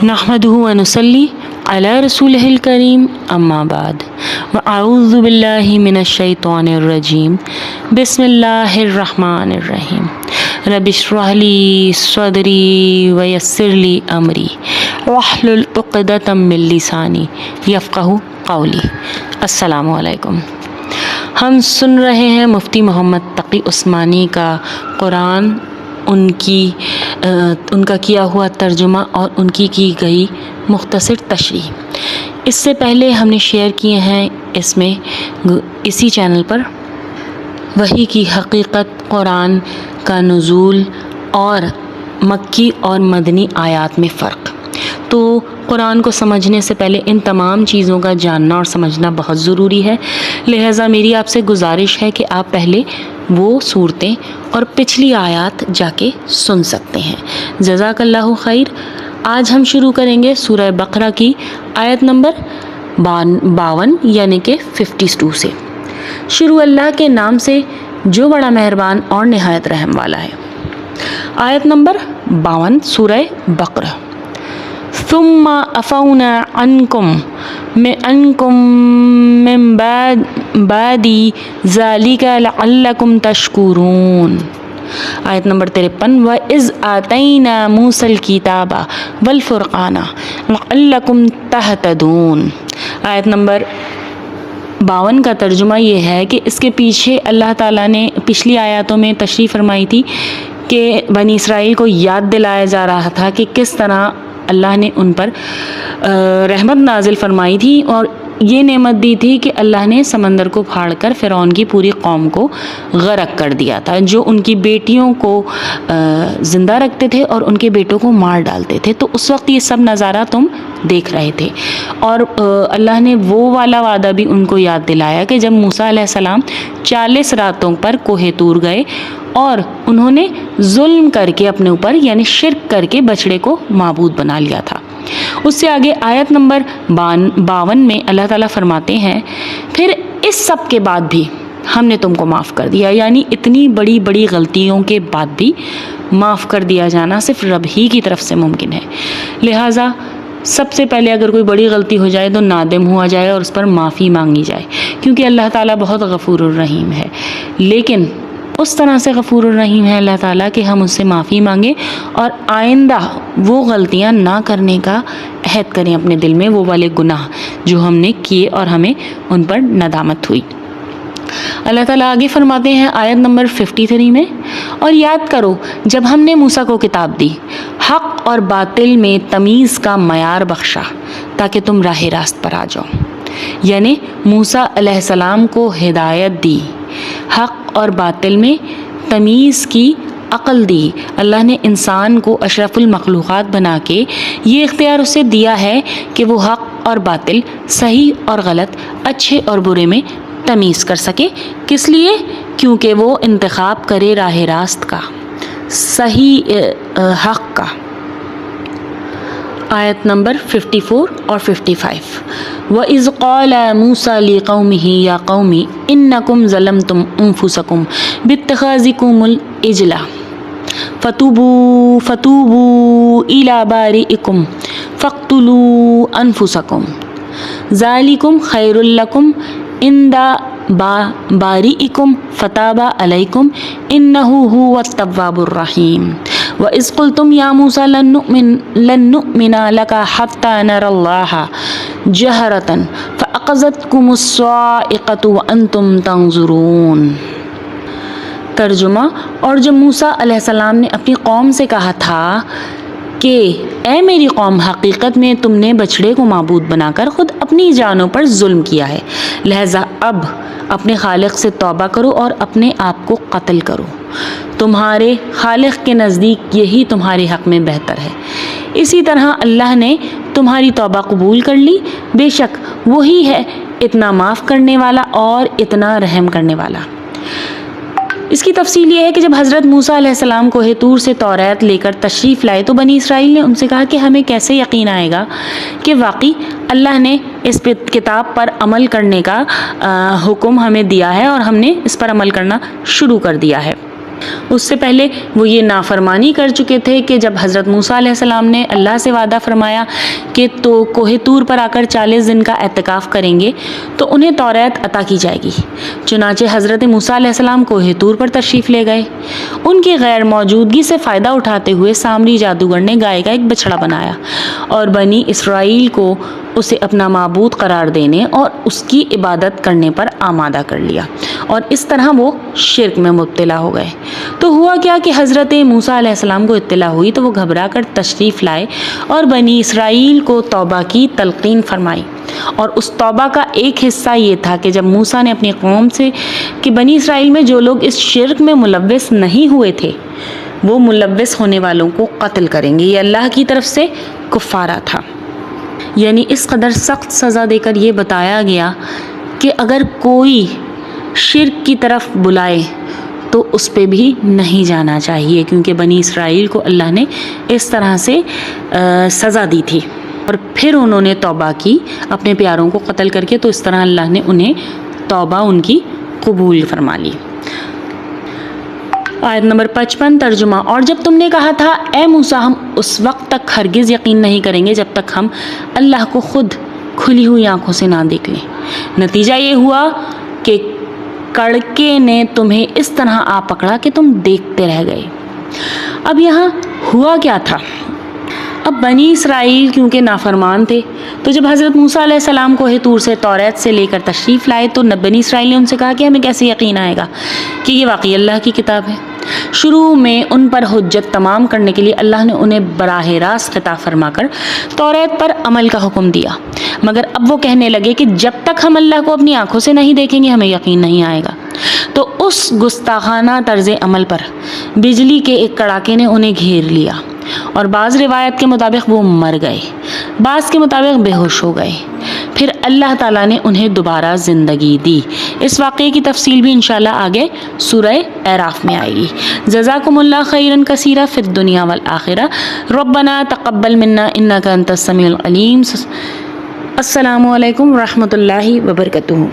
نحمدہ و نصلی علی رسولہ الکریم اما بعد واعوذ باللہ من الشیطان الرجیم بسم اللہ الرحمن الرحیم رب اشرح لی صدری ویسر لی امری واحلل عقدۃ من لسانی یفقہوا قولی۔ السلام علیکم۔ ہم سن رہے ہیں مفتی محمد تقی عثمانی کا قرآن، ان کا کیا ہوا ترجمہ اور ان کی گئی مختصر تشریح۔ اس سے پہلے ہم نے شیئر کیے ہیں اسی چینل پر وحی کی حقیقت، قرآن کا نزول اور مکی اور مدنی آیات میں فرق۔ تو قرآن کو سمجھنے سے پہلے ان تمام چیزوں کا جاننا اور سمجھنا بہت ضروری ہے، لہٰذا میری آپ سے گزارش ہے کہ آپ پہلے وہ صورتیں اور پچھلی آیات جا کے سن سکتے ہیں۔ جزاک اللہ خیر۔ آج ہم شروع کریں گے سورہ بقرہ کی آیت نمبر 52 یعنی کہ 52 سے۔ شروع اللہ کے نام سے جو بڑا مہربان اور نہایت رحم والا ہے۔ آیت نمبر 52 سورہ بقرہ۔ ثم عفونا عنکم من بعد ذلک لعلکم تشکرون۔ آیت نمبر 53 وَإِذْ آتَيْنَا مُوسَى الْكِتَابَ وَالْفُرْقَانَ لَعَلَّكُمْ تَهْتَدُونَ۔ آیت نمبر 52 کا ترجمہ یہ ہے کہ اس کے پیچھے اللہ تعالیٰ نے پچھلی آیاتوں میں تشریح فرمائی تھی کہ بنی اسرائیل کو یاد دلایا جا رہا تھا کہ کس طرح اللہ نے ان پر رحمت نازل فرمائی تھی اور یہ نعمت دی تھی کہ اللہ نے سمندر کو پھاڑ کر فرعون کی پوری قوم کو غرق کر دیا تھا، جو ان کی بیٹیوں کو زندہ رکھتے تھے اور ان کے بیٹوں کو مار ڈالتے تھے۔ تو اس وقت یہ سب نظارہ تم دیکھ رہے تھے، اور اللہ نے وہ والا وعدہ بھی ان کو یاد دلایا کہ جب موسیٰ علیہ السلام 40 راتوں پر کوہ طور گئے اور انہوں نے ظلم کر کے اپنے اوپر یعنی شرک کر کے بچڑے کو معبود بنا لیا تھا۔ اس سے آگے آیت نمبر 52 میں اللہ تعالیٰ فرماتے ہیں پھر اس سب کے بعد بھی ہم نے تم کو معاف کر دیا، یعنی اتنی بڑی بڑی غلطیوں کے بعد بھی معاف کر دیا جانا صرف رب ہی کی طرف سے ممکن ہے۔ لہٰذا سب سے پہلے اگر کوئی بڑی غلطی ہو جائے تو نادم ہوا جائے اور اس پر معافی مانگی جائے، کیونکہ اللہ تعالیٰ بہت غفور الرحیم ہے۔ لیکن اس طرح سے غفور الرحیم ہے اللہ تعالیٰ کہ ہم اس سے معافی مانگیں اور آئندہ وہ غلطیاں نہ کرنے کا عہد کریں اپنے دل میں، وہ والے گناہ جو ہم نے کیے اور ہمیں ان پر ندامت ہوئی۔ اللہ تعالیٰ آگے فرماتے ہیں آیت نمبر 53 میں، اور یاد کرو جب ہم نے موسیٰ کو کتاب دی، حق اور باطل میں تمیز کا معیار بخشا تاکہ تم راہ راست پر آ جاؤ، یعنی موسیٰ علیہ السلام کو ہدایت دی، حق اور باطل میں تمیز کی عقل دی۔ اللہ نے انسان کو اشرف المخلوقات بنا کے یہ اختیار اسے دیا ہے کہ وہ حق اور باطل، صحیح اور غلط، اچھے اور برے میں تمیز کر سکے۔ کس لیے؟ کیونکہ وہ انتخاب کرے راہ راست کا، صحیح حق کا۔ آیت نمبر 54 اور 55 وَإِذْ قَالَ مُوسَىٰ لِقَوْمِهِ يَا قَوْمِ إِنَّكُمْ ظَلَمْتُمْ أَنفُسَكُمْ بِاتِّخَاذِكُمُ الْعِجْلَ فَتُوبُوا إِلَىٰ بَارِئِكُمْ فَاقْتُلُوا أَنفُسَكُمْ ذَٰلِكُمْ خَيْرٌ لَكُمْ عِندَ بَارِئِكُمْ فَتَابَ عَلَيْكُمْ إِنَّهُ هُوَ التَّوَّابُ الرَّحِيمُ وَإِذْ قُلْتُمْ يَا مُوسَىٰ لَن نُّؤْمِنَ لَكَ حَتَّىٰ نَرَى اللَّهَ جَهْرَةً فَأَخَذَتْكُمُ الصَّاعِقَةُ وَأَنتُمْ تَنظُرُونَ۔ ترجمہ، اور جب موسیٰ علیہ السلام نے اپنی قوم سے کہا تھا کہ اے میری قوم، حقیقت میں تم نے بچڑے کو معبود بنا کر خود اپنی جانوں پر ظلم کیا ہے، لہذا اب اپنے خالق سے توبہ کرو اور اپنے آپ کو قتل کرو، تمہارے خالق کے نزدیک یہی تمہارے حق میں بہتر ہے۔ اسی طرح اللہ نے تمہاری توبہ قبول کر لی، بے شک وہی ہے اتنا معاف کرنے والا اور اتنا رحم کرنے والا۔ اس کی تفصیل یہ ہے کہ جب حضرت موسیٰ علیہ السلام کوہ طور سے توریت لے کر تشریف لائے تو بنی اسرائیل نے ان سے کہا کہ ہمیں کیسے یقین آئے گا کہ واقعی اللہ نے اس کتاب پر عمل کرنے کا حکم ہمیں دیا ہے اور ہم نے اس پر عمل کرنا شروع کر دیا ہے۔ اس سے پہلے وہ یہ نافرمانی کر چکے تھے کہ جب حضرت موسیٰ علیہ السلام نے اللہ سے وعدہ فرمایا کہ تو کوہ طور پر آ کر 40 دن کا اعتکاف کریں گے تو انہیں توریت عطا کی جائے گی۔ چنانچہ حضرت موسیٰ علیہ السلام کوہ طور پر تشریف لے گئے۔ ان کی غیر موجودگی سے فائدہ اٹھاتے ہوئے سامری جادوگر نے گائے کا ایک بچڑا بنایا اور بنی اسرائیل کو اسے اپنا معبود قرار دینے اور اس کی عبادت کرنے پر آمادہ کر لیا، اور اس طرح وہ شرک میں مبتلا ہو گئے۔ تو ہوا کیا کہ حضرت موسیٰ علیہ السلام کو اطلاع ہوئی تو وہ گھبرا کر تشریف لائے اور بنی اسرائیل کو توبہ کی تلقین فرمائی، اور اس توبہ کا ایک حصہ یہ تھا کہ جب موسیٰ نے اپنی قوم سے کہ بنی اسرائیل میں جو لوگ اس شرک میں ملوث نہیں ہوئے تھے وہ ملوث ہونے والوں کو قتل کریں گے۔ یہ اللہ کی طرف سے کفارہ تھا، یعنی اس قدر سخت سزا دے کر یہ بتایا گیا کہ اگر کوئی شرک کی طرف بلائے تو اس پہ بھی نہیں جانا چاہیے، کیونکہ بنی اسرائیل کو اللہ نے اس طرح سے سزا دی تھی، اور پھر انہوں نے توبہ کی اپنے پیاروں کو قتل کر کے، تو اس طرح اللہ نے انہیں توبہ ان کی قبول فرما لی۔ آیت نمبر 55 ترجمہ۔ اور جب تم نے کہا تھا اے موسیٰ ہم اس وقت تک ہرگز یقین نہیں کریں گے جب تک ہم اللہ کو خود کھلی ہوئی آنکھوں سے نہ دیکھ لیں، نتیجہ یہ ہوا کہ کڑکے نے تمہیں اس طرح آ پکڑا کہ تم دیکھتے رہ گئے۔ اب یہاں ہوا کیا تھا؟ اب بنی اسرائیل کیونکہ نافرمان تھے، تو جب حضرت موسیٰ علیہ السلام کوہ طور سے توریت سے لے کر تشریف لائے تو بنی اسرائیل نے ان سے کہا کہ ہمیں کیسے یقین آئے گا کہ یہ واقعی اللہ کی کتاب ہے۔ شروع میں ان پر حجت تمام کرنے کے لیے اللہ نے انہیں براہ راست خطاب فرما کر توریت پر عمل کا حکم دیا، مگر اب وہ کہنے لگے کہ جب تک ہم اللہ کو اپنی آنکھوں سے نہیں دیکھیں گے ہمیں یقین نہیں آئے گا۔ تو اس گستاخانہ طرز عمل پر بجلی کے ایک کڑاکے نے انہیں گھیر لیا، اور بعض روایت کے مطابق وہ مر گئے، بعض کے مطابق بے ہوش ہو گئے۔ پھر اللہ تعالیٰ نے انہیں دوبارہ زندگی دی۔ اس واقعے کی تفصیل بھی انشاءاللہ آگے سورہ اعراف میں آئے گی۔ جزاکم اللہ خیرا کثیرا فی الدنیا والآخرہ، ربنا تقبل منا انک انت السمیع العلیم۔ السلام علیکم ورحمۃ اللہ وبرکاتہ۔